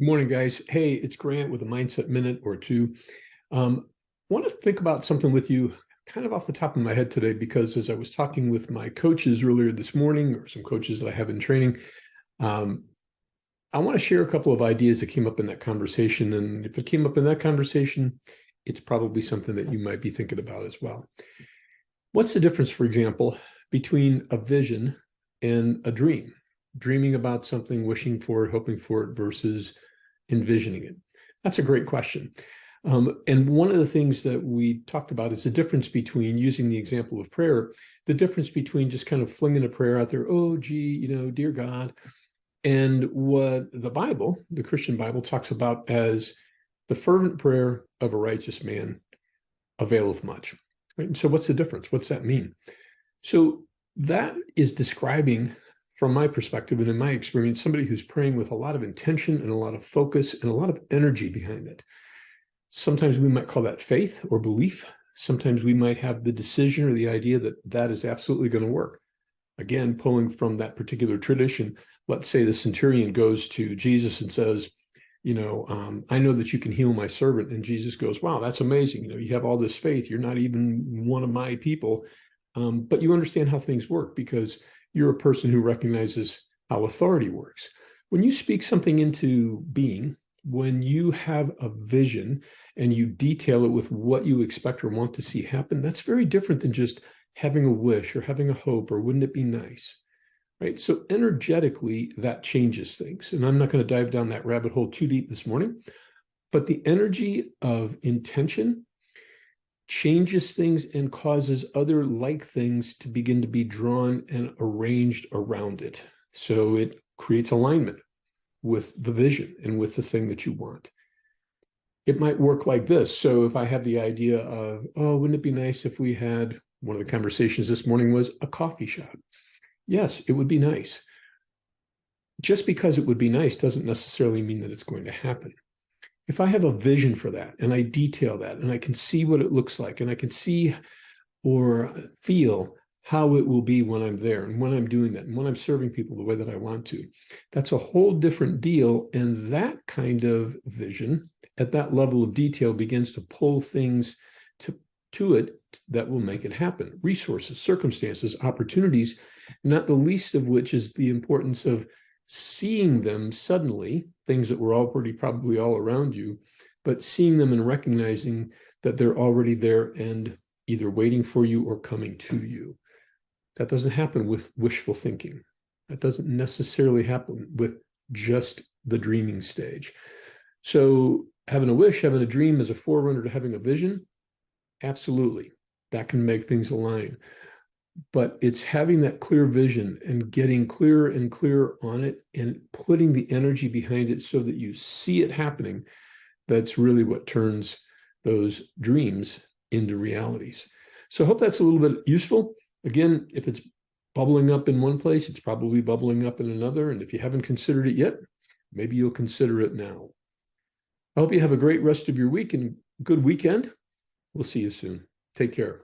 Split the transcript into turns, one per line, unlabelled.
Good morning, guys. Hey, it's Grant with a Mindset Minute or two. Want to think about something with you kind of off the top of my head today, because as I was talking with my coaches earlier this morning, or some coaches that I have in training, um, I want to share a couple of ideas that came up in that conversation. And if it came up in that conversation, it's probably something that you might be thinking about as well. What's the difference, for example, between a vision and a dream? Dreaming about something, wishing for it, hoping for it, versus envisioning it? That's a great question. And one of the things that we talked about is the difference between, using the example of prayer, the difference between just kind of flinging a prayer out there, oh, gee, dear God, and what the Bible, the Christian Bible, talks about as the fervent prayer of a righteous man availeth much. Right? And so what's the difference? What's that mean? So that is describing, from my perspective and in my experience, somebody who's praying with a lot of intention and a lot of focus and a lot of energy behind it. Sometimes we might call that faith or belief. Sometimes we might have the decision or the idea that that is absolutely going to work. Again, pulling from that particular tradition, let's say the centurion goes to Jesus and says, I know that you can heal my servant. And Jesus goes, wow, that's amazing. You have all this faith. You're not even one of my people. But you understand how things work because you're a person who recognizes how authority works. When you speak something into being, when you have a vision and you detail it with what you expect or want to see happen, that's very different than just having a wish or having a hope or wouldn't it be nice, right? So energetically, that changes things. And I'm not going to dive down that rabbit hole too deep this morning, but the energy of intention changes things and causes other like things to begin to be drawn and arranged around it. So it creates alignment with the vision and with the thing that you want. It might work like this. So if I have the idea of, oh, wouldn't it be nice if we had, one of the conversations this morning was a coffee shop. Yes, it would be nice. Just because it would be nice doesn't necessarily mean that it's going to happen. If I have a vision for that and I detail that and I can see what it looks like and I can see or feel how it will be when I'm there and when I'm doing that and when I'm serving people the way that I want to, that's a whole different deal. And that kind of vision at that level of detail begins to pull things to it that will make it happen. Resources, circumstances, opportunities, not the least of which is the importance of seeing them suddenly, things that were already probably all around you, but seeing them and recognizing that they're already there and either waiting for you or coming to you. That doesn't happen with wishful thinking. That doesn't necessarily happen with just the dreaming stage. So having a wish, having a dream is a forerunner to having a vision. Absolutely. That can make things align. But it's having that clear vision and getting clearer and clearer on it and putting the energy behind it so that you see it happening. That's really what turns those dreams into realities. So I hope that's a little bit useful. Again, if it's bubbling up in one place, it's probably bubbling up in another. And if you haven't considered it yet, maybe you'll consider it now. I hope you have a great rest of your week and good weekend. We'll see you soon. Take care.